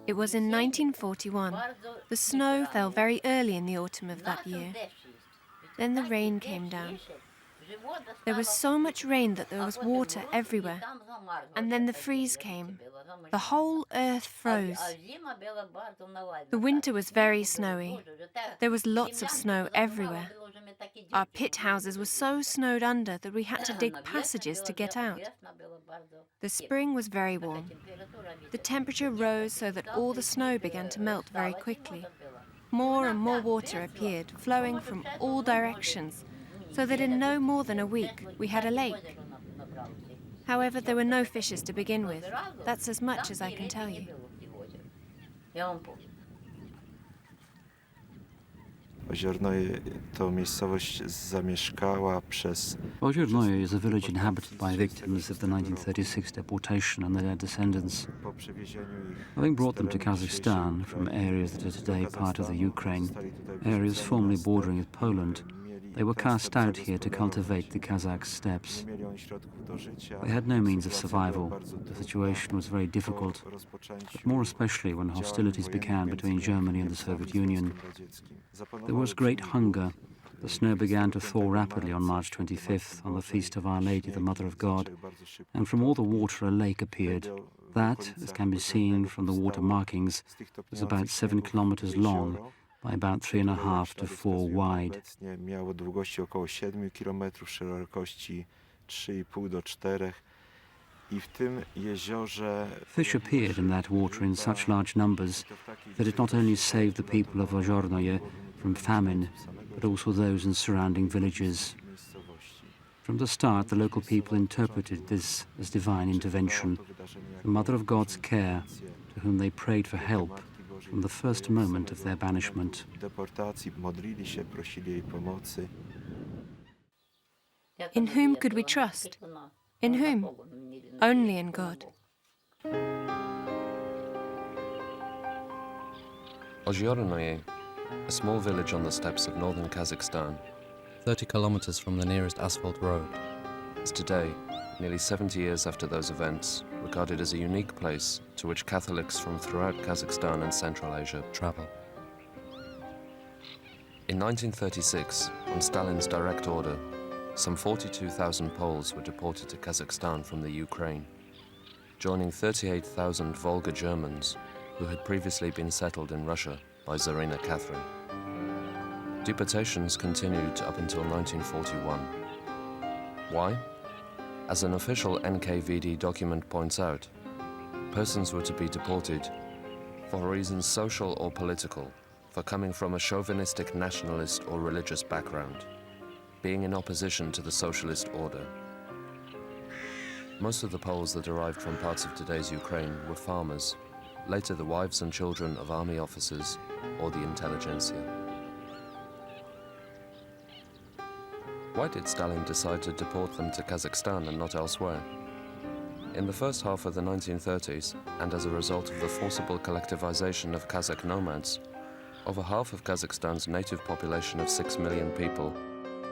It was in 1941. The snow fell very early in the autumn of that year. Then the rain came down. There was so much rain that there was water everywhere. And then the freeze came. The whole earth froze. The winter was very snowy. There was lots of snow everywhere. Our pit houses were so snowed under that we had to dig passages to get out. The spring was very warm. The temperature rose so that all the snow began to melt very quickly. More and more water appeared, flowing from all directions, so that in no more than a week we had a lake. However, there were no fishes to begin with. That's as much as I can tell you. Oziernoye is a village inhabited by victims of the 1936 deportation and their descendants. Having brought them to Kazakhstan from areas that are today part of the Ukraine, areas formerly bordering with Poland, they were cast out here to cultivate the Kazakh steppes. They had no means of survival. The situation was very difficult, but more especially when hostilities began between Germany and the Soviet Union. There was great hunger. The snow began to thaw rapidly on March 25th, on the feast of Our Lady, the Mother of God, and from all the water a lake appeared. That, as can be seen from the water markings, was about 7 kilometers long, by about 3.5 to 4 wide. Fish appeared in that water in such large numbers that it not only saved the people of Oziernoye from famine, but also those in surrounding villages. From the start, the local people interpreted this as divine intervention, the Mother of God's care, to whom they prayed for help from the first moment of their banishment. In whom could we trust? In whom? Only in God. Oziernoye, a small village on the steppes of northern Kazakhstan, 30 kilometers from the nearest asphalt road, is today, nearly 70 years after those events, regarded as a unique place to which Catholics from throughout Kazakhstan and Central Asia travel. In 1936, on Stalin's direct order, some 42,000 Poles were deported to Kazakhstan from the Ukraine, joining 38,000 Volga Germans who had previously been settled in Russia by Tsarina Catherine. Deportations continued up until 1941. Why? As an official NKVD document points out, persons were to be deported for reasons social or political, for coming from a chauvinistic nationalist or religious background, being in opposition to the socialist order. Most of the Poles that arrived from parts of today's Ukraine were farmers, later the wives and children of army officers or the intelligentsia. Why did Stalin decide to deport them to Kazakhstan and not elsewhere? In the first half of the 1930s, and as a result of the forcible collectivization of Kazakh nomads, over half of Kazakhstan's native population of 6 million people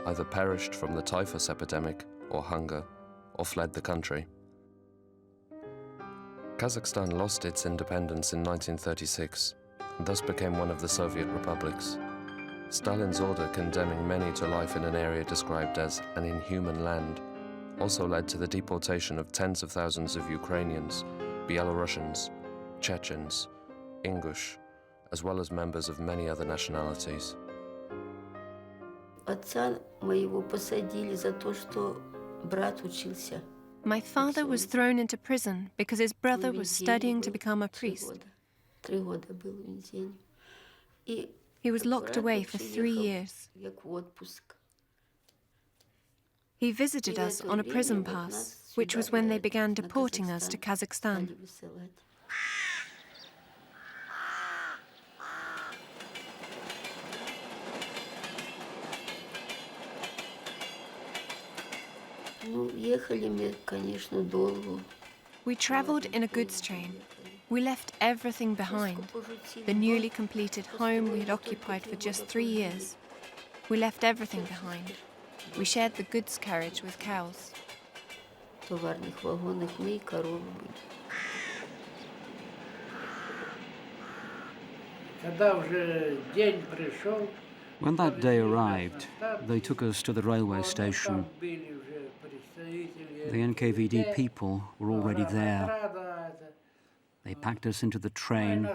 either perished from the typhus epidemic or hunger, or fled the country. Kazakhstan lost its independence in 1936, and thus became one of the Soviet republics. Stalin's order condemning many to life in an area described as an inhuman land also led to the deportation of tens of thousands of Ukrainians, Byelorussians, Chechens, Ingush, as well as members of many other nationalities. My father was thrown into prison because his brother was studying to become a priest. He was locked away for 3 years. He visited us on a prison pass, which was when they began deporting us to Kazakhstan. We traveled in a goods train. We left everything behind. The newly completed home we had occupied for just 3 years. We left everything behind. We shared the goods carriage with cows. When that day arrived, they took us to the railway station. The NKVD people were already there. They packed us into the train,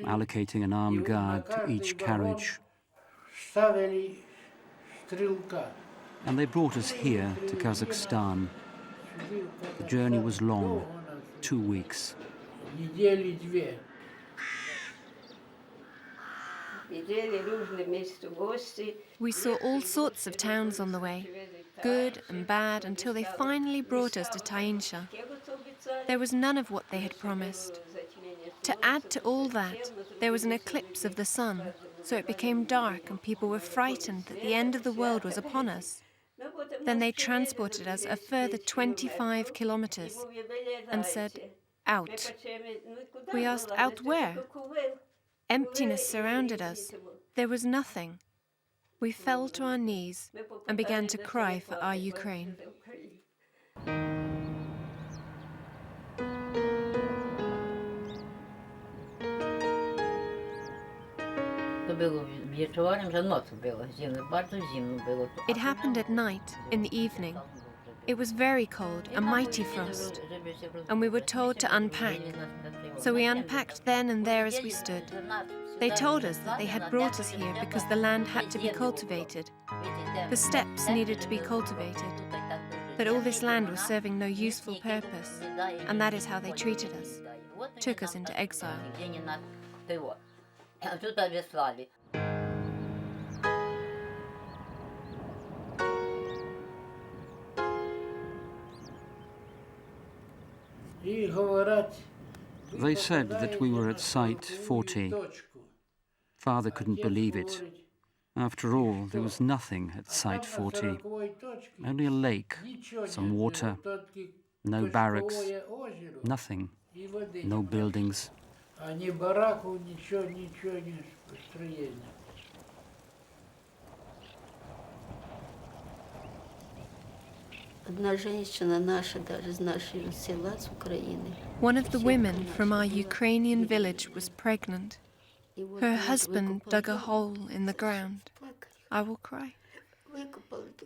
allocating an armed guard to each carriage. And they brought us here to Kazakhstan. The journey was long, 2 weeks. We saw all sorts of towns on the way, good and bad, until they finally brought us to Tainsha. There was none of what they had promised. To add to all that, there was an eclipse of the sun, so it became dark and people were frightened that the end of the world was upon us. Then they transported us a further 25 kilometers and said, "Out." We asked, "Out where?" Emptiness surrounded us. There was nothing. We fell to our knees and began to cry for our Ukraine. It happened at night, in the evening. It was very cold, a mighty frost, and we were told to unpack. So we unpacked then and there as we stood. They told us that they had brought us here because the land had to be cultivated. The steppes needed to be cultivated, that all this land was serving no useful purpose, and that is how they treated us, took us into exile. They said that we were at Site 40. Father couldn't believe it. After all, there was nothing at Site 40. Only a lake, some water, no barracks, nothing, no buildings. One of the women from our Ukrainian village was pregnant. Her husband dug a hole in the ground. I will cry.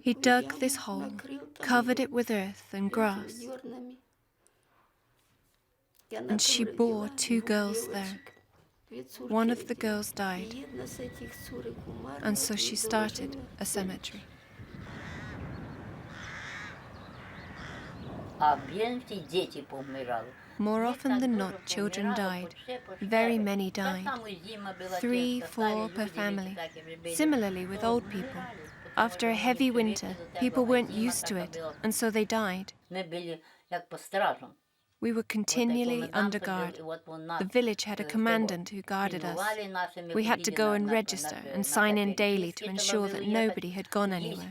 He dug this hole, covered it with earth and grass, and she bore 2 girls there. One of the girls died, and so she started a cemetery. More often than not, children died. Very many died. 3, 4 per family. Similarly with old people. After a heavy winter, people weren't used to it, and so they died. We were continually under guard. The village had a commandant who guarded us. We had to go and register and sign in daily to ensure that nobody had gone anywhere.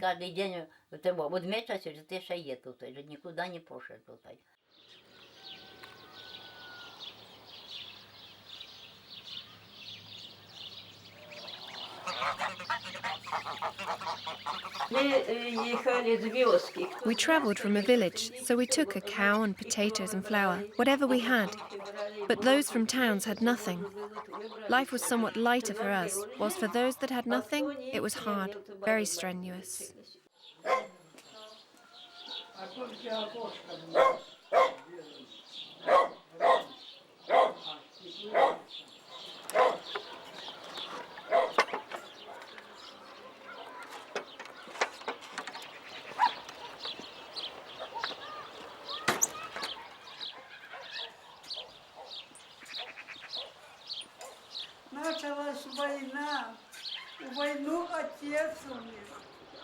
We travelled from a village, so we took a cow and potatoes and flour, whatever we had. But those from towns had nothing. Life was somewhat lighter for us, whilst for those that had nothing, it was hard, very strenuous.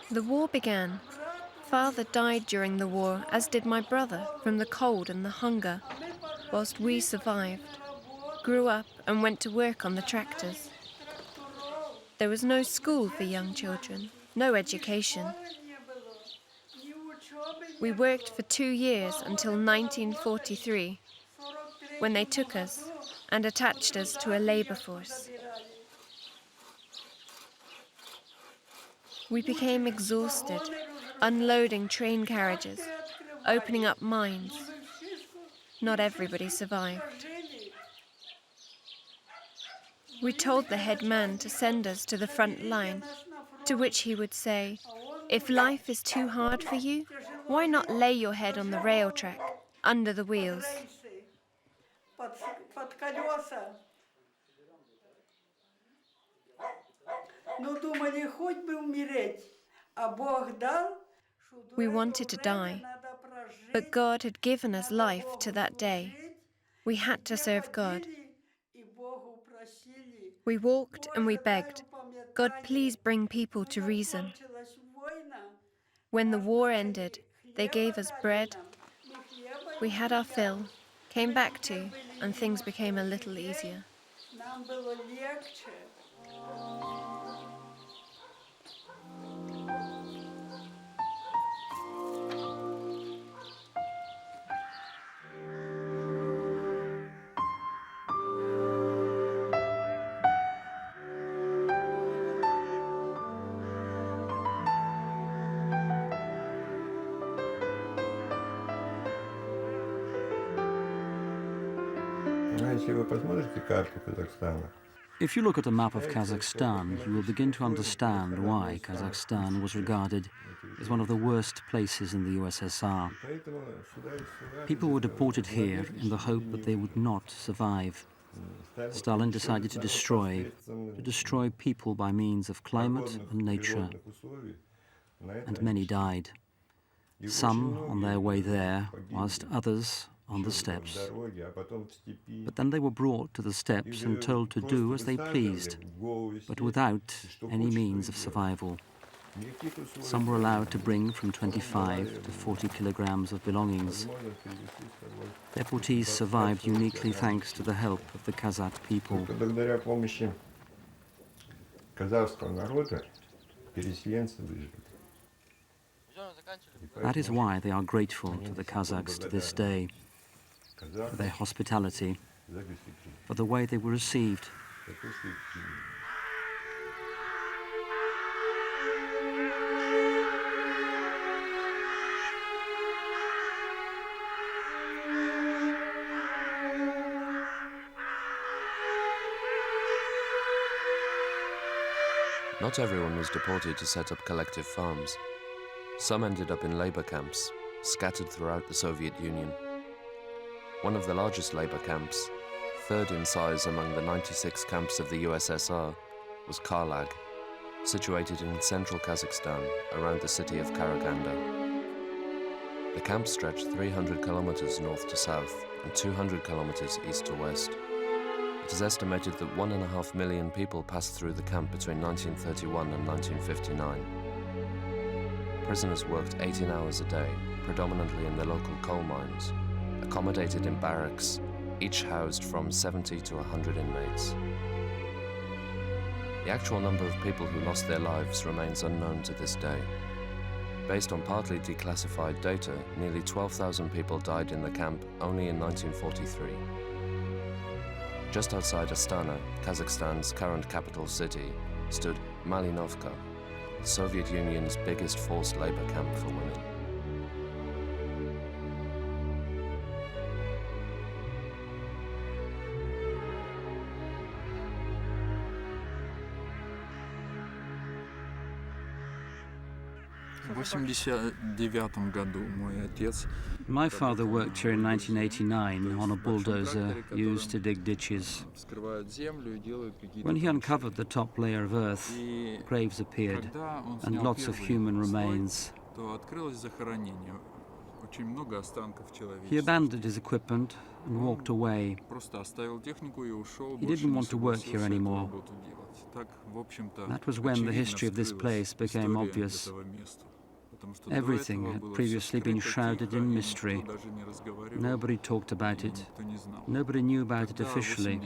The war began. Father died during the war, as did my brother, from the cold and the hunger, whilst we survived, grew up and went to work on the tractors. There was no school for young children, no education. We worked for 2 years until 1943, when they took us and attached us to a labour force. We became exhausted, unloading train carriages, opening up mines. Not everybody survived. We told the head man to send us to the front line, to which he would say, "If life is too hard for you, why not lay your head on the rail track, under the wheels?" We wanted to die, but God had given us life to that day. We had to serve God. We walked and we begged, "God, please bring people to reason." When the war ended, they gave us bread. We had our fill, came back to, and things became a little easier. If you look at a map of Kazakhstan, you will begin to understand why Kazakhstan was regarded as one of the worst places in the USSR. People were deported here in the hope that they would not survive. Stalin decided to destroy people by means of climate and nature, and many died. Some on their way there, whilst others on the steppes. But then they were brought to the steppes and told to do as they pleased, but without any means of survival. Some were allowed to bring from 25 to 40 kilograms of belongings. Deportees survived uniquely thanks to the help of the Kazakh people. That is why they are grateful to the Kazakhs to this day, for their hospitality, for the way they were received. Not everyone was deported to set up collective farms. Some ended up in labor camps, scattered throughout the Soviet Union. One of the largest labor camps, third in size among the 96 camps of the USSR, was Karlag, situated in central Kazakhstan, around the city of Karaganda. The camp stretched 300 kilometers north to south and 200 kilometers east to west. It is estimated that 1.5 million people passed through the camp between 1931 and 1959. Prisoners worked 18 hours a day, predominantly in the local coal mines, accommodated in barracks, each housed from 70 to 100 inmates. The actual number of people who lost their lives remains unknown to this day. Based on partly declassified data, nearly 12,000 people died in the camp only in 1943. Just outside Astana, Kazakhstan's current capital city, stood Malinovka, the Soviet Union's biggest forced labor camp for women. My father worked here in 1989 on a bulldozer used to dig ditches. When he uncovered the top layer of earth, graves appeared and lots of human remains. He abandoned his equipment and walked away. He didn't want to work here anymore. That was when the history of this place became obvious. Everything had previously been shrouded in mystery. Nobody talked about it. Nobody knew about it officially.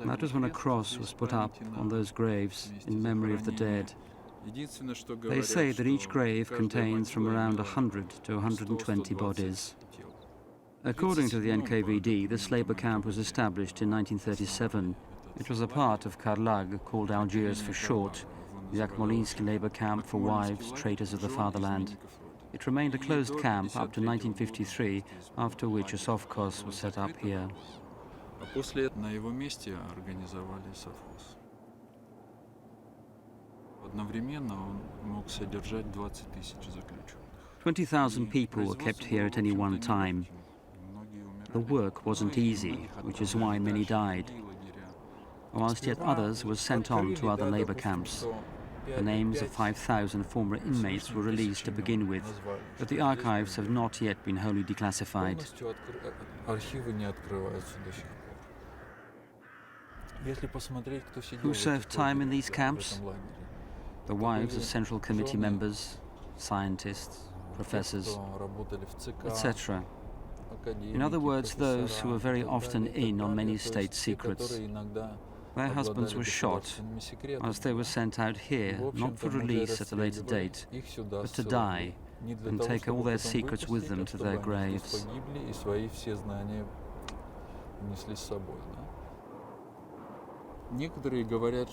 That was when a cross was put up on those graves in memory of the dead. They say that each grave contains from around 100 to 120 bodies. According to the NKVD, this labor camp was established in 1937. It was a part of Karlag, called Algiers for short, the Akmolinsky labor camp for wives, traitors of the fatherland. It remained a closed camp up to 1953, after which a sovkhoz was set up here. А после на его месте организовали совхоз. Одновременно он мог содержать 20 000 заключенных. 20,000 people were kept here at any one time. The work wasn't easy, which is why many died, whilst yet others were sent on to other labor camps. The names of 5,000 former inmates were released to begin with, but the archives have not yet been wholly declassified. Who served time in these camps? The wives of Central Committee members, scientists, professors, etc. In other words, those who were very often in on many state secrets. Their husbands were shot, whilst they were sent out here, not for release at a later date, but to die and take all their secrets with them to their graves.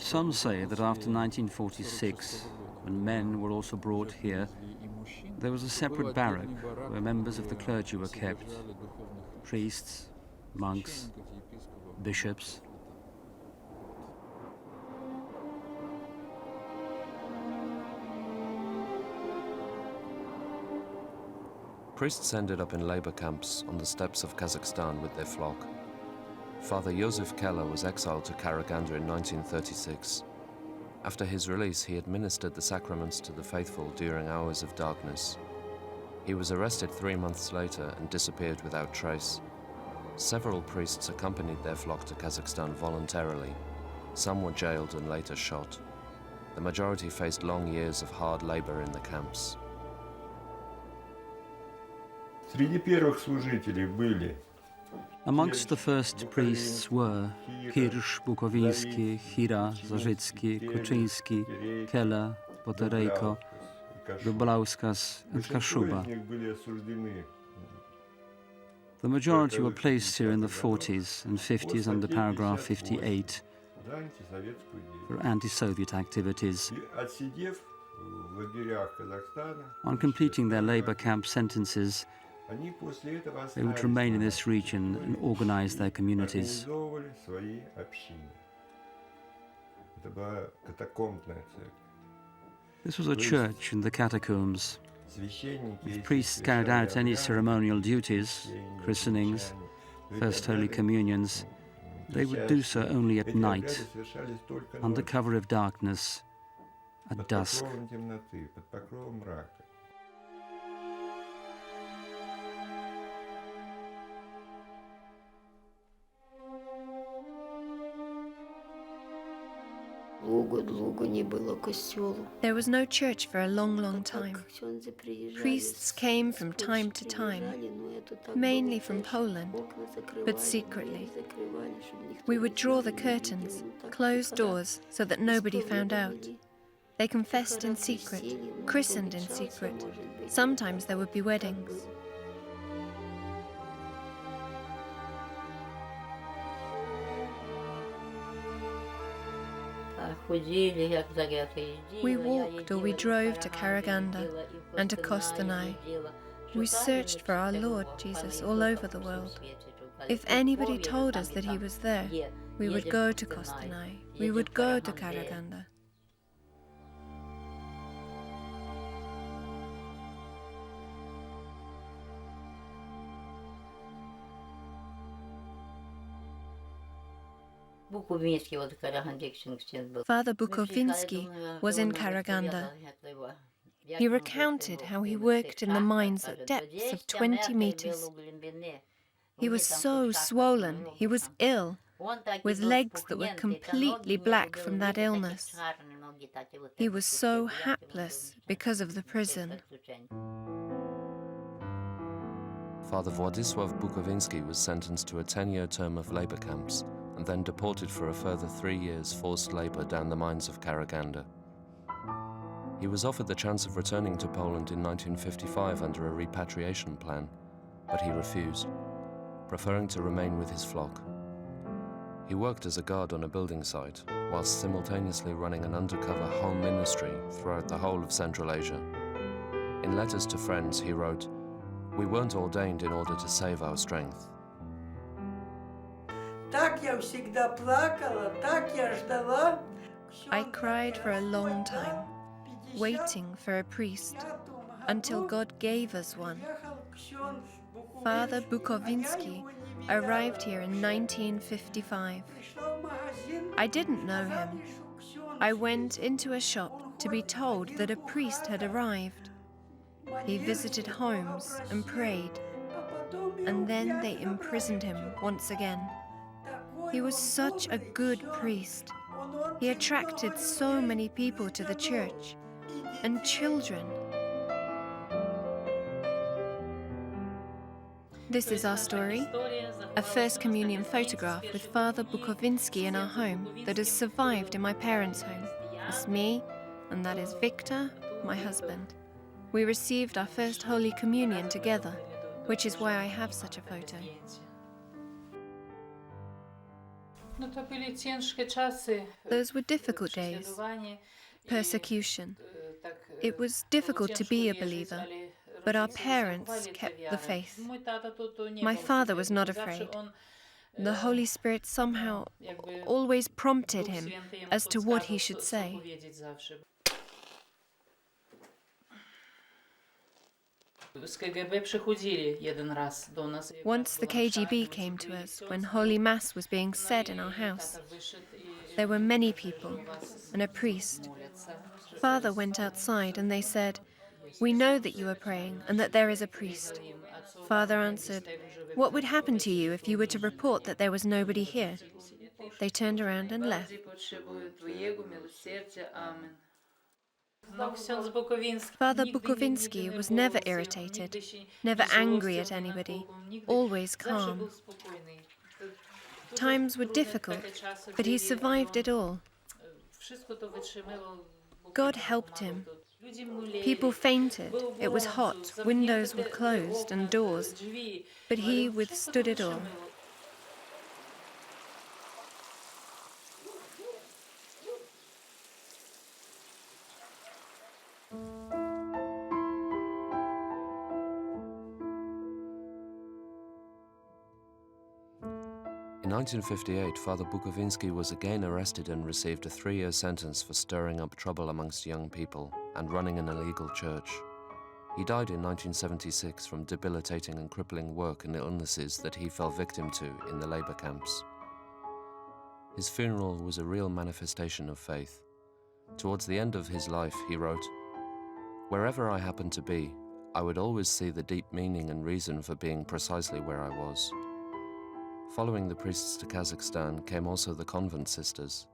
Some say that after 1946, when men were also brought here, there was a separate barrack where members of the clergy were kept, priests, monks, bishops. Priests ended up in labor camps on the steppes of Kazakhstan with their flock. Father Josef Keller was exiled to Karaganda in 1936. After his release, he administered the sacraments to the faithful during hours of darkness. He was arrested 3 months later and disappeared without trace. Several priests accompanied their flock to Kazakhstan voluntarily. Some were jailed and later shot. The majority faced long years of hard labor in the camps. Среди первых служителей были Amongst the first priests were Hirsch, Bukowiński, Hira, Zarzycki, Kuczyński, Keller, Poterejko, Dublauskas and Kashuba. The majority were placed here in the 40s and 50s under paragraph 58 for anti-Soviet activities. On completing their labor camp sentences, they would remain in this region and organize their communities. This was a church in the catacombs. If priests carried out any ceremonial duties, christenings, First Holy Communions, they would do so only at night, under cover of darkness, at dusk. There was no church for a long, long time. Priests came from time to time, mainly from Poland, but secretly. We would draw the curtains, close doors so that nobody found out. They confessed in secret, christened in secret. Sometimes there would be weddings. We walked or we drove to Karaganda and to Kostanai. We searched for our Lord Jesus all over the world. If anybody told us that he was there, we would go to Kostanai, we would go to Karaganda. Father Bukowiński was in Karaganda. He recounted how he worked in the mines at depths of 20 meters. He was so swollen, he was ill, with legs that were completely black from that illness. He was so hapless because of the prison. Father Władysław Bukowiński was sentenced to a 10-year term of labor camps and then deported for a further 3 years forced labor down the mines of Karaganda. He was offered the chance of returning to Poland in 1955 under a repatriation plan, but he refused, preferring to remain with his flock. He worked as a guard on a building site, whilst simultaneously running an undercover home ministry throughout the whole of Central Asia. In letters to friends, he wrote, "We weren't ordained in order to save our strength." I cried for a long time, waiting for a priest, until God gave us one. Father Bukovinsky arrived here in 1955. I didn't know him. I went into a shop to be told that a priest had arrived. He visited homes and prayed, and then they imprisoned him once again. He was such a good priest. He attracted so many people to the church, and children. This is our story, a First Communion photograph with Father Bukovinsky in our home that has survived in my parents' home. It's me, and that is Victor, my husband. We received our first Holy Communion together, which is why I have such a photo. Those were difficult days. Persecution. It was difficult to be a believer, but our parents kept the faith. My father was not afraid. The Holy Spirit somehow always prompted him as to what he should say. Once the KGB came to us when Holy Mass was being said in our house. There were many people and a priest. Father went outside and they said, "We know that you are praying and that there is a priest." Father answered, "What would happen to you if you were to report that there was nobody here?" They turned around and left. Father Bukovinsky was never irritated, never angry at anybody, always calm. Times were difficult, but he survived it all. God helped him. People fainted, it was hot, windows were closed and doors, but he withstood it all. In 1958, Father Bukovinsky was again arrested and received a 3-year sentence for stirring up trouble amongst young people and running an illegal church. He died in 1976 from debilitating and crippling work and illnesses that he fell victim to in the labor camps. His funeral was a real manifestation of faith. Towards the end of his life, he wrote, "Wherever I happened to be, I would always see the deep meaning and reason for being precisely where I was." Following the priests to Kazakhstan came also the convent sisters,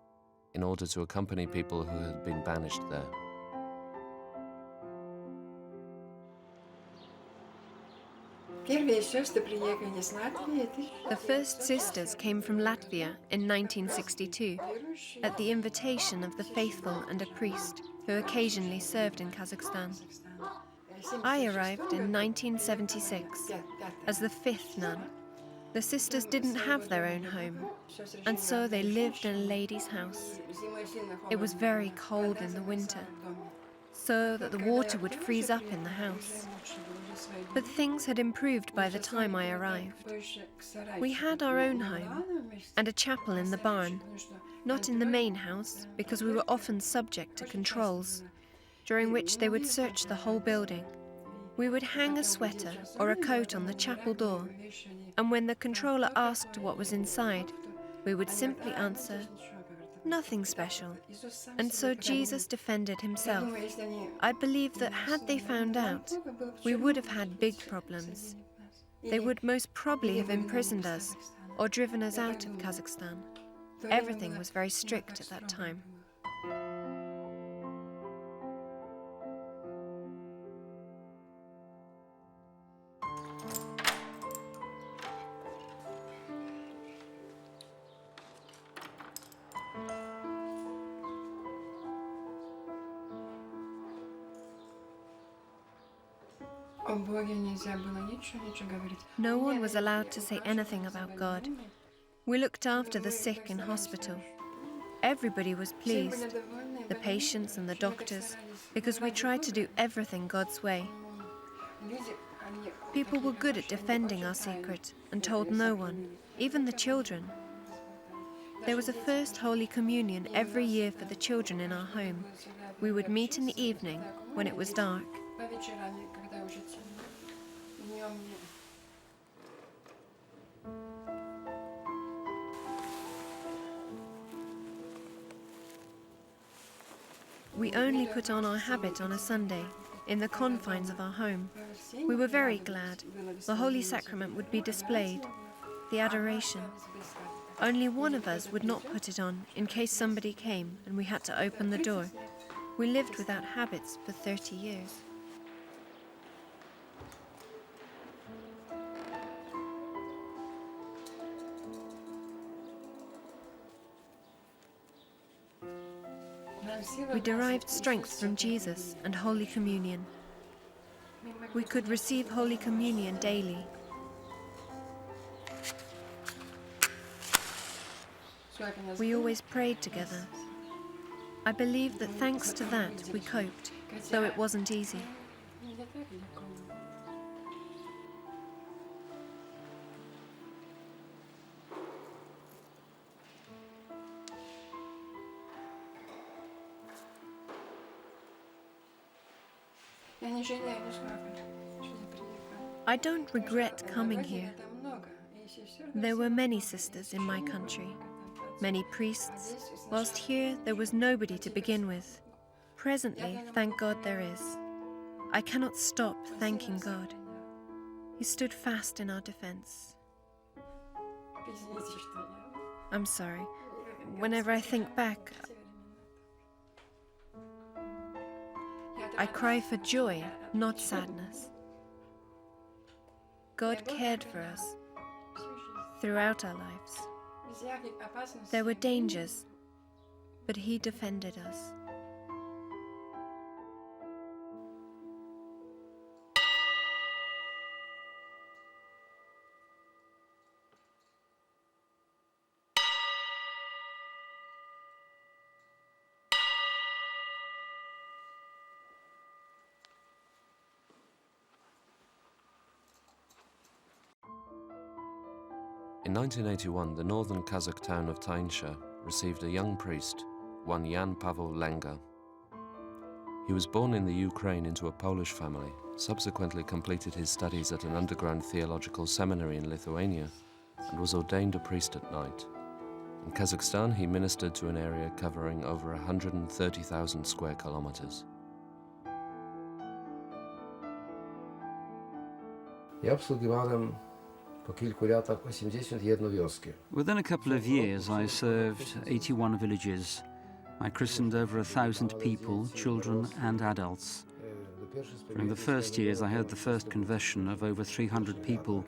in order to accompany people who had been banished there. The first sisters came from Latvia in 1962, at the invitation of the faithful and a priest who occasionally served in Kazakhstan. I arrived in 1976 as the 5th nun. The sisters didn't have their own home, and so they lived in a lady's house. It was very cold in the winter, so that the water would freeze up in the house. But things had improved by the time I arrived. We had our own home and a chapel in the barn, not in the main house, because we were often subject to controls, during which they would search the whole building. We would hang a sweater or a coat on the chapel door, and when the controller asked what was inside, we would simply answer, "Nothing special." And so Jesus defended himself. I believe that had they found out, we would have had big problems. They would most probably have imprisoned us or driven us out of Kazakhstan. Everything was very strict at that time. No one was allowed to say anything about God. We looked after the sick in hospital. Everybody was pleased, the patients and the doctors, because we tried to do everything God's way. People were good at defending our secret and told no one, even the children. There was a first Holy Communion every year for the children in our home. We would meet in the evening when it was dark. We only put on our habit on a Sunday, in the confines of our home. We were very glad. The Holy Sacrament would be displayed, the adoration. Only one of us would not put it on in case somebody came and we had to open the door. We lived without habits for 30 years. We derived strength from Jesus and Holy Communion. We could receive Holy Communion daily. We always prayed together. I believe that thanks to that we coped, though it wasn't easy. I don't regret coming here. There were many sisters in my country, many priests, whilst here there was nobody to begin with. Presently, thank God there is. I cannot stop thanking God. He stood fast in our defense. I'm sorry. Whenever I think back, I cry for joy, not sadness. God cared for us throughout our lives. There were dangers, but He defended us. In 1981, the northern Kazakh town of Tainsha received a young priest, one Jan Pavel Lenga. He was born in the Ukraine into a Polish family, subsequently completed his studies at an underground theological seminary in Lithuania, and was ordained a priest at night. In Kazakhstan, he ministered to an area covering over 130,000 square kilometers. Within a couple of years, I served 81 villages. I christened over 1,000 people, children and adults. During the first years, I had the first conversion of over 300 people,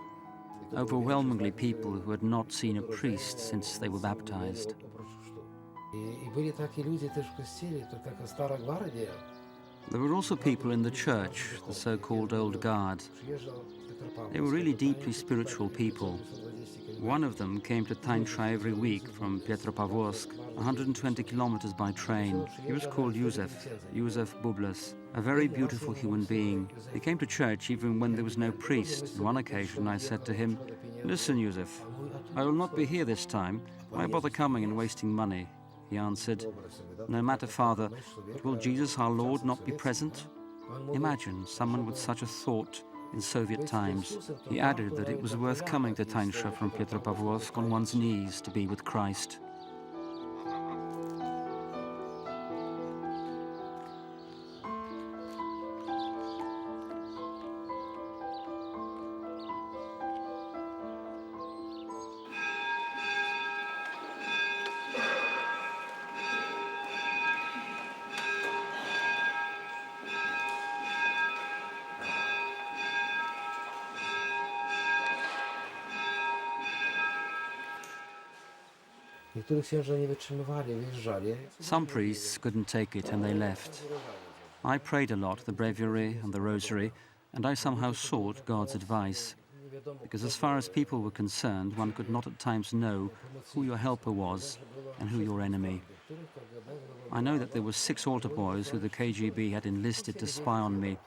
overwhelmingly people who had not seen a priest since they were baptized. There were also people in the church, the so-called Old Guard. They were really deeply spiritual people. One of them came to Tainsha every week from Petropavlovsk, 120 kilometers by train. He was called Yusef Bublas, a very beautiful human being. He came to church even when there was no priest. On one occasion I said to him, "Listen, Yusef, I will not be here this time. Why bother coming and wasting money?" He answered, "No matter, Father, but will Jesus our Lord not be present?" Imagine someone with such a thought in Soviet times. He added that it was worth coming to Tainsha from Petropavlovsk on one's knees to be with Christ. Some priests couldn't take it and they left. I prayed a lot, the breviary and the rosary, and I somehow sought God's advice. Because as far as people were concerned, one could not at times know who your helper was and who your enemy. I know that there were 6 altar boys who the KGB had enlisted to spy on me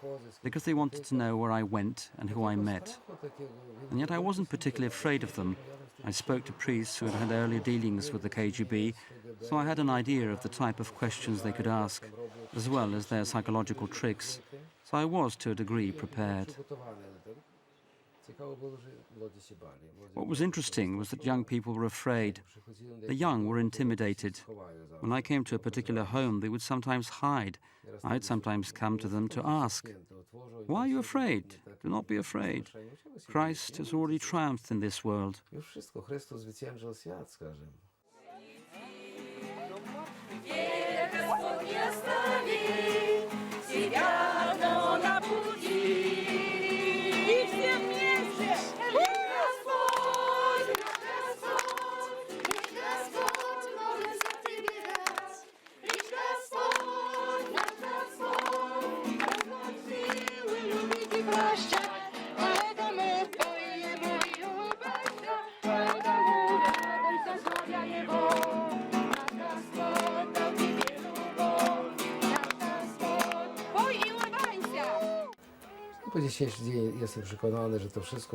because they wanted to know where I went and who I met. And yet I wasn't particularly afraid of them. I spoke to priests who had had earlier dealings with the KGB, so I had an idea of the type of questions they could ask, as well as their psychological tricks, so I was, to a degree, prepared. What was interesting was that young people were afraid. The young were intimidated. When I came to a particular home, they would sometimes hide. I'd sometimes come to them to ask, "Why are you afraid? Do not be afraid. Christ has already triumphed in this world."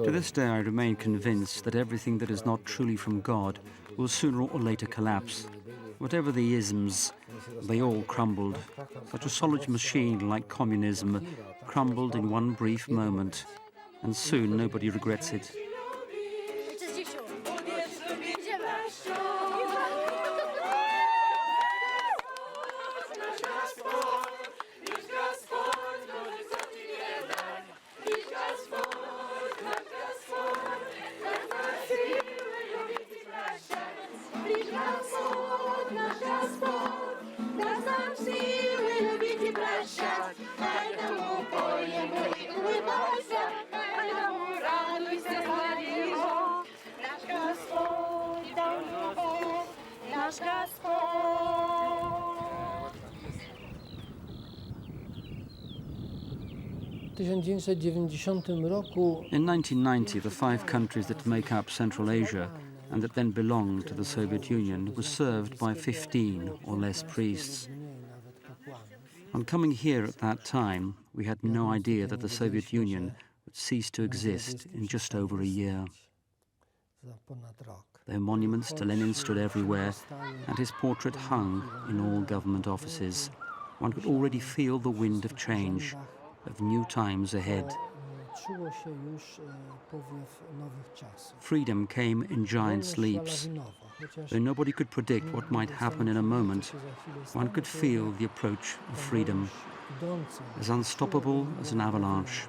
To this day, I remain convinced that everything that is not truly from God will sooner or later collapse. Whatever the isms, they all crumbled. Such a solid machine like communism crumbled in one brief moment, and soon nobody regrets it. In 1990, the 5 countries that make up Central Asia and that then belonged to the Soviet Union were served by 15 or less priests. On coming here at that time, we had no idea that the Soviet Union would cease to exist in just over a year. Their monuments to Lenin stood everywhere, and his portrait hung in all government offices. One could already feel the wind of change, of new times ahead. Freedom came in giant leaps. Though nobody could predict what might happen in a moment, one could feel the approach of freedom, as unstoppable as an avalanche.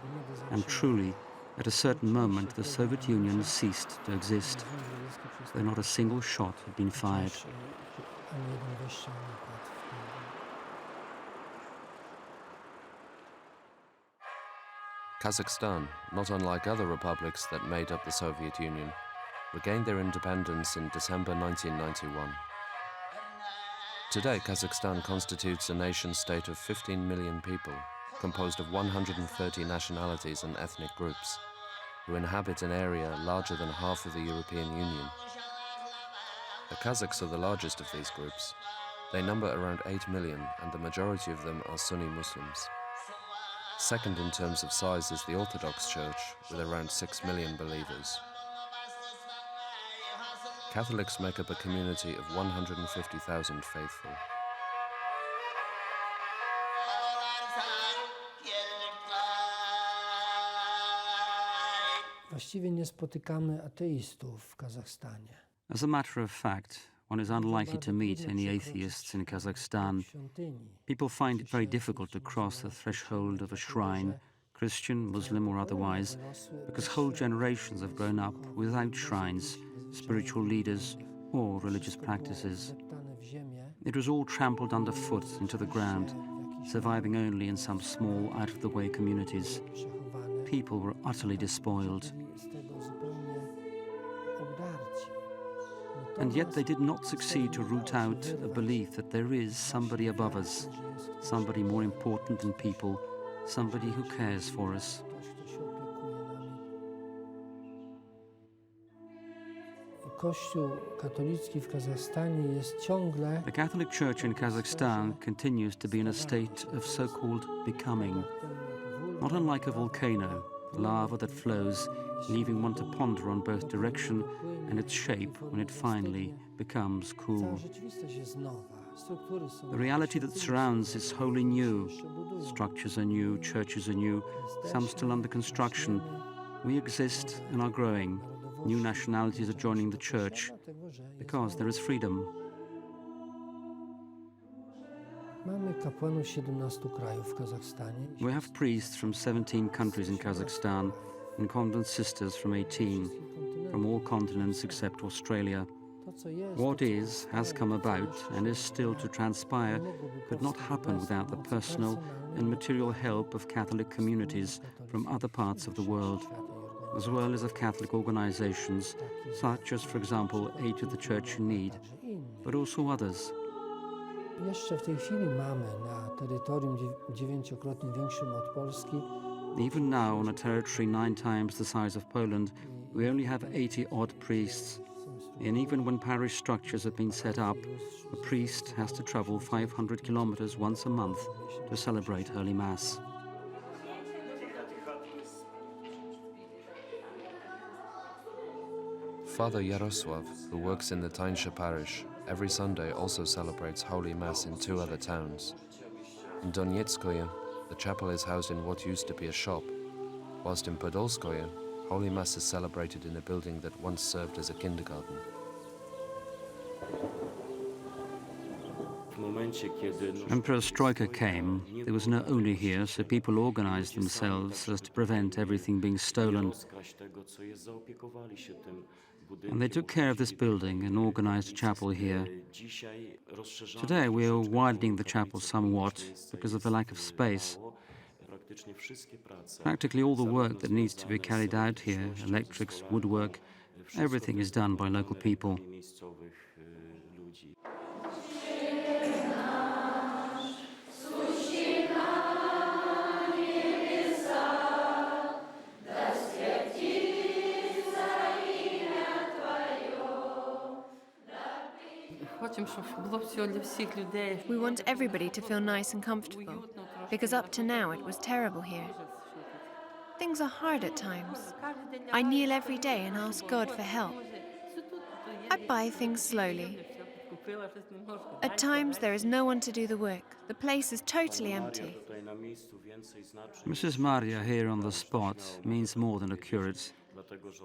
And truly, at a certain moment, the Soviet Union ceased to exist, though not a single shot had been fired. Kazakhstan, not unlike other republics that made up the Soviet Union, regained their independence in December 1991. Today, Kazakhstan constitutes a nation-state of 15 million people, composed of 130 nationalities and ethnic groups, who inhabit an area larger than half of the European Union. The Kazakhs are the largest of these groups. They number around 8 million, and the majority of them are Sunni Muslims. Second in terms of size is the Orthodox Church, with around 6 million believers. Catholics make up a community of 150,000 faithful. Właściwie nie spotykamy ateistów w Kazachstanie. As a matter of fact, one is unlikely to meet any atheists in Kazakhstan. People find it very difficult to cross the threshold of a shrine, Christian, Muslim or otherwise, because whole generations have grown up without shrines, spiritual leaders or religious practices. It was all trampled underfoot into the ground, surviving only in some small, out-of-the-way communities. People were utterly despoiled. And yet they did not succeed to root out a belief that there is somebody above us, somebody more important than people, somebody who cares for us. The Catholic Church in Kazakhstan continues to be in a state of so-called becoming. Not unlike a volcano, lava that flows, leaving one to ponder on both direction and its shape when it finally becomes cool. Cała rzeczywistość jest nowa. Struktury są The reality that surrounds is wholly new. Structures are new, churches are new, some still under construction. We exist and are growing. New nationalities are joining the church because there is freedom. Mamy kapłanów 17 krajów w Kazachstanie. We have priests from 17 countries in Kazakhstan and convent sisters from 18, from all continents except Australia. To, co jest, What is, has come about, and is still to transpire, could not happen without the personal and material help of Catholic communities from other parts of the world, as well as of Catholic organizations, such as, for example, Aid to the Church in Need, but also others. Jeszcze w tej chwili mamy na terytorium 9-krotnie większym od Polski Even now, on a territory 9 times the size of Poland, we only have 80-odd priests. And even when parish structures have been set up, a priest has to travel 500 kilometers once a month to celebrate Holy Mass. Father Yarosław, who works in the Tańsze parish, every Sunday also celebrates Holy Mass in 2 other towns. In Donietskoye, the chapel is housed in what used to be a shop, whilst in Podolskoye, Holy Mass is celebrated in a building that once served as a kindergarten. When Perestroika came, there was no owner here, so people organized themselves so as to prevent everything being stolen. And they took care of this building and organized a chapel here. Today we are widening the chapel somewhat because of the lack of space. Practically all the work that needs to be carried out here, electrics, woodwork, everything is done by local people. We want everybody to feel nice and comfortable, because up to now it was terrible here. Things are hard at times. I kneel every day and ask God for help. I buy things slowly. At times there is no one to do the work. The place is totally empty. Mrs. Maria here on the spot means more than a curate.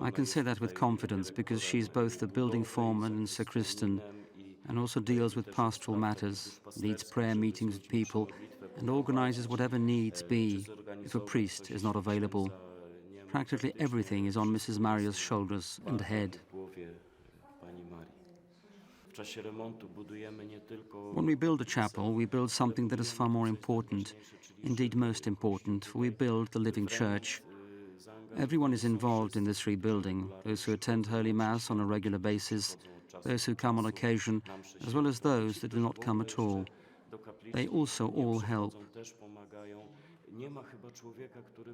I can say that with confidence because she's both the building foreman and sacristan, and also deals with pastoral matters, leads prayer meetings with people, and organizes whatever needs be if a priest is not available. Practically everything is on Mrs. Maria's shoulders and head. When we build a chapel, we build something that is far more important, indeed most important, for we build the living church. Everyone is involved in this rebuilding, those who attend Holy Mass on a regular basis, those who come on occasion, as well as those that do not come at all. They also all help.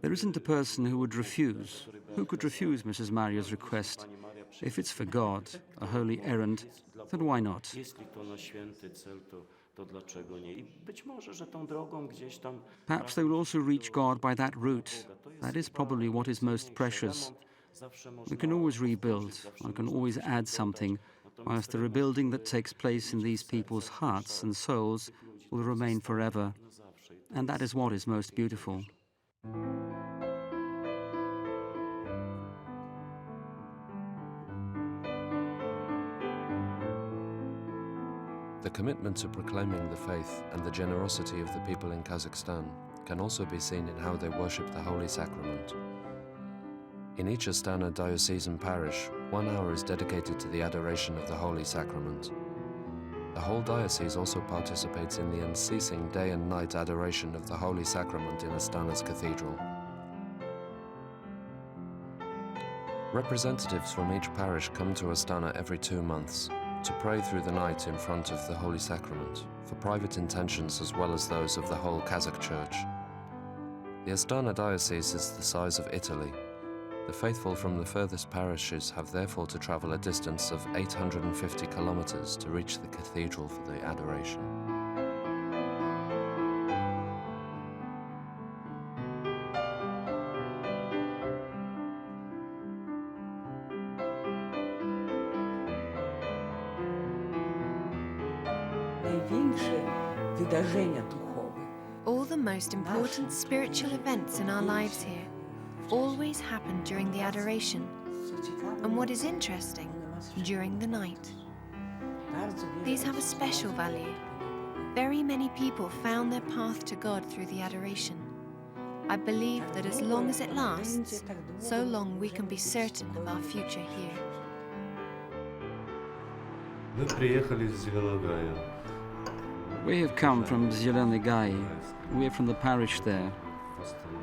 There isn't a person who would refuse. Who could refuse Mrs. Maria's request? If it's for God, a holy errand, then why not? Perhaps they will also reach God by that route. That is probably what is most precious. We can always rebuild, one can always add something, whilst the rebuilding that takes place in these people's hearts and souls will remain forever. And that is what is most beautiful. The commitment to proclaiming the faith and the generosity of the people in Kazakhstan can also be seen in how they worship the Holy Sacrament. In each Astana diocesan parish, 1 hour is dedicated to the adoration of the Holy Sacrament. The whole diocese also participates in the unceasing day and night adoration of the Holy Sacrament in Astana's cathedral. Representatives from each parish come to Astana every 2 months to pray through the night in front of the Holy Sacrament, for private intentions as well as those of the whole Kazakh Church. The Astana diocese is the size of Italy. The faithful from the furthest parishes have therefore to travel a distance of 850 kilometers to reach the cathedral for the adoration. All the most important spiritual events in our lives here always happen during the adoration, and what is interesting, during the night. These have a special value. Very many people found their path to God through the adoration. I believe that as long as it lasts, so long we can be certain of our future here. Мы приехали из Зеленограя. We have come from Zheleny Gai. We are from the parish there.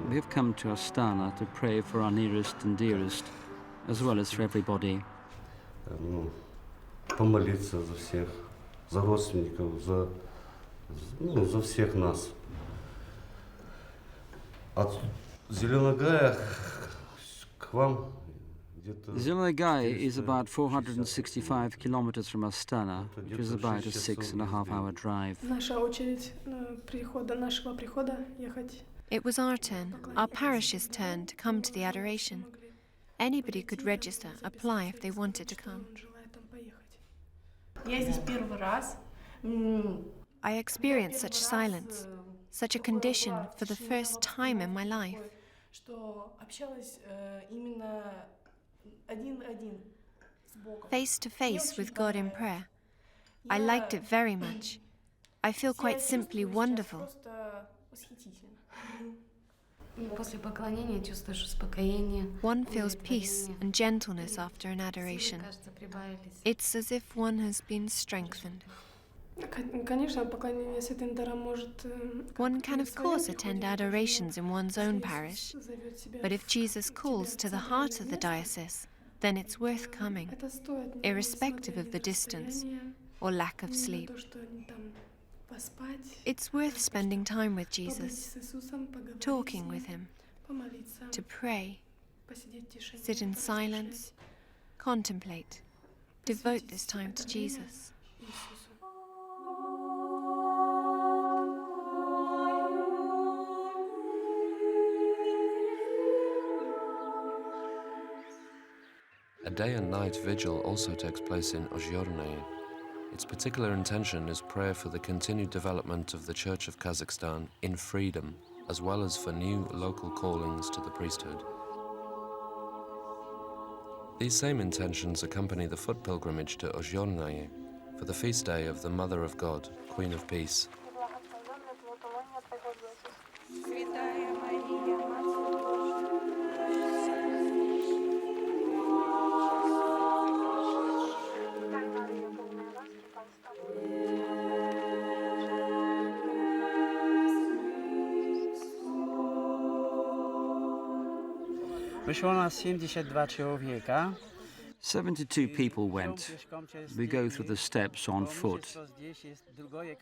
We have come to Astana to pray for our nearest and dearest, as well as for everybody. Помолиться за всех, за родственников, за всех нас. От Зеленограя к вам где-то... Zheleny Gai is about 465 kilometers from Astana, which is about a 6.5-hour drive. Наша очередь нашего прихода ехать. It was our turn, our parish's turn, to come to the adoration. Anybody could register, apply if they wanted to come. Я здесь первый раз. I experienced such silence, such a condition for the first time in my life. Что общалась именно один с Богом. Face to face with God in prayer. I liked it very much. I feel quite simply wonderful. Просто восхитительно. После поклонения чувствуешь успокоение. One feels peace and gentleness after an adoration. It's as if one has been strengthened. Конечно, поклонение святым дарам может... One can of course attend adorations in one's own parish, but if Jesus calls to the heart of the diocese, then it's worth coming, irrespective of the distance or lack of sleep. It's worth spending time with Jesus, talking with him, to pray, sit in silence, contemplate, devote this time to Jesus. A day and night vigil also takes place in Ozhyornaye. Its particular intention is prayer for the continued development of the Church of Kazakhstan in freedom, as well as for new local callings to the priesthood. These same intentions accompany the foot pilgrimage to Ozhyornaye for the feast day of the Mother of God, Queen of Peace. Wyszło nas 72 człowieka. 72 people went. We go through the steps on foot.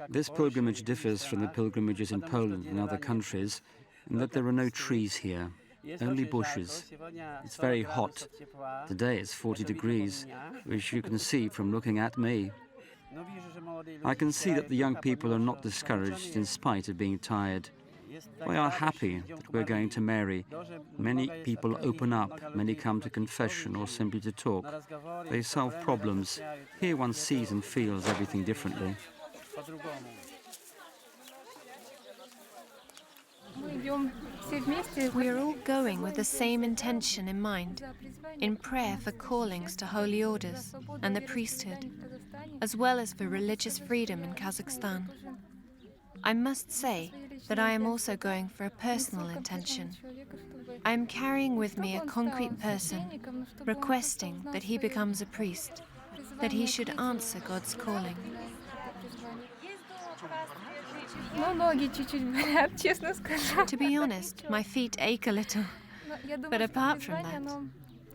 This pilgrimage differs from the pilgrimages in Poland and other countries in that there are no trees here, only bushes. It's very hot. Today it's 40 degrees, which you can see from looking at me. I can see that the young people are not discouraged in spite of being tired. We are happy that we're going to Mary. Many people open up, many come to confession or simply to talk. They solve problems. Here one sees and feels everything differently. We are all going with the same intention in mind, in prayer for callings to holy orders and the priesthood, as well as for religious freedom in Kazakhstan. I must say that I am also going for a personal intention. I am carrying with me a concrete person, requesting that he becomes a priest, that he should answer God's calling. To be honest, my feet ache a little. But apart from that,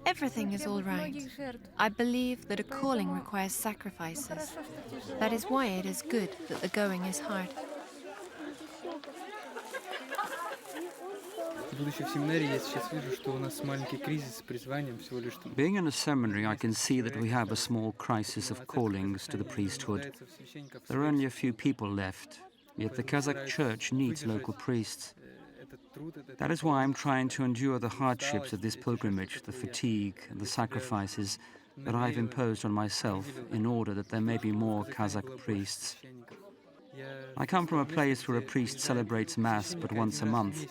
everything is all right. I believe that a calling requires sacrifices. That is why it is good that the going is hard. Being in a seminary, I can see that we have a small crisis of callings to the priesthood. There are only a few people left, yet the Kazakh church needs local priests. That is why I'm trying to endure the hardships of this pilgrimage, the fatigue and the sacrifices that I've imposed on myself in order that there may be more Kazakh priests. I come from a place where a priest celebrates Mass but once a month.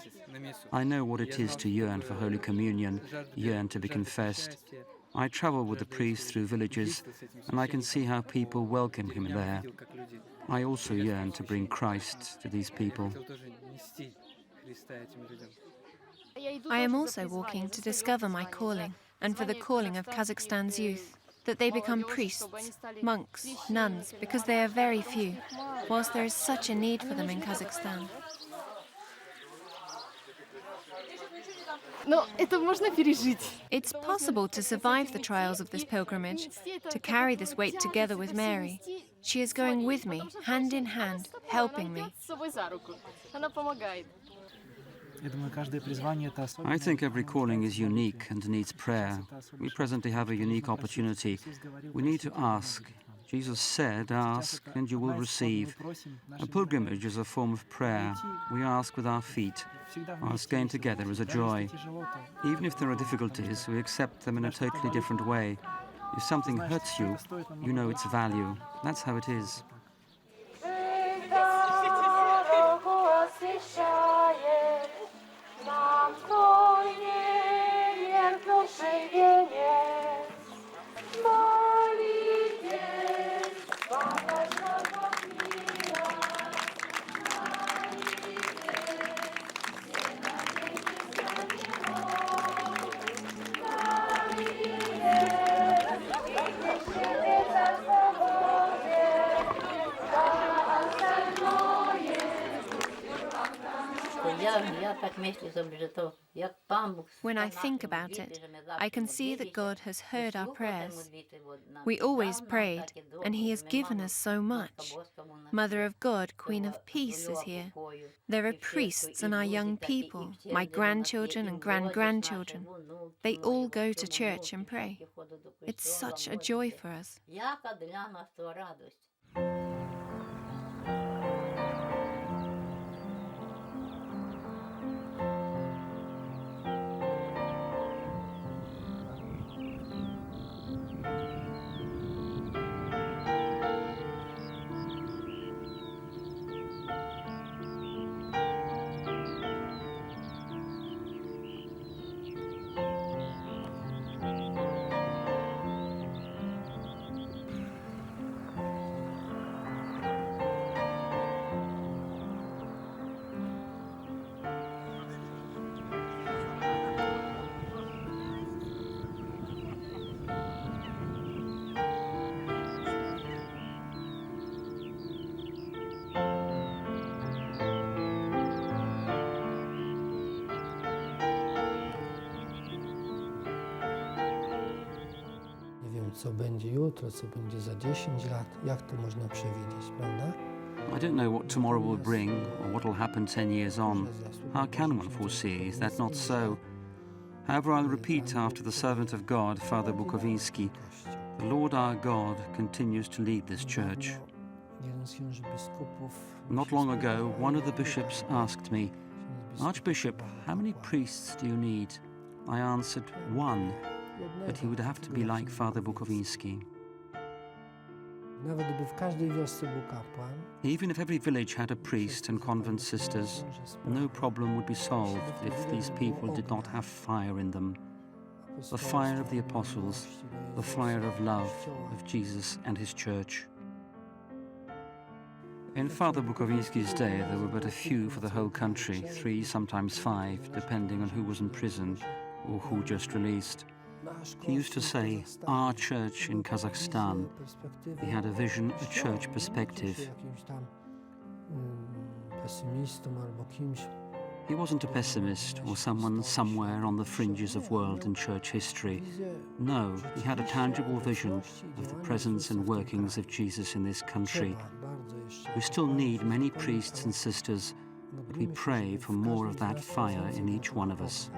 I know what it is to yearn for Holy Communion, yearn to be confessed. I travel with the priest through villages, and I can see how people welcome him there. I also yearn to bring Christ to these people. I am also walking to discover my calling and for the calling of Kazakhstan's youth, that they become priests, monks, nuns, because they are very few, whilst there is such a need for them in Kazakhstan. It's possible to survive the trials of this pilgrimage, to carry this weight together with Mary. She is going with me, hand in hand, helping me. I think every calling is unique and needs prayer. We presently have a unique opportunity. We need to ask. Jesus said, "Ask and you will receive." A pilgrimage is a form of prayer. We ask with our feet. Asking together is a joy. Even if there are difficulties, we accept them in a totally different way. If something hurts you, you know its value. That's how it is. When I think about it, I can see that God has heard our prayers. We always prayed, and He has given us so much. Mother of God, Queen of Peace is here. There are priests and our young people, my grandchildren and grand-grandchildren. They all go to church and pray. It's such a joy for us. Co będzie jutro, co będzie za 10 lat, jak to można przewidzieć, prawda? I don't know what tomorrow will bring or what will happen 10 years on. How can one foresee? Is that not so? However, I'll repeat after the servant of God, Father Bukowiński, the Lord our God continues to lead this church. Not long ago, one of the bishops asked me, "Archbishop, how many priests do you need?" I answered, "One, but he would have to be like Father Bukowiński." Even if every village had a priest and convent sisters, no problem would be solved if these people did not have fire in them. The fire of the apostles, the fire of love of Jesus and his church. In Father Bukowiński's day, there were but a few for the whole country, 3, sometimes 5, depending on who was in prison or who just released. He used to say, "Our church in Kazakhstan." He had a vision, a church perspective. He wasn't a pessimist or someone somewhere on the fringes of world and church history. No, he had a tangible vision of the presence and workings of Jesus in this country. We still need many priests and sisters, but we pray for more of that fire in each one of us.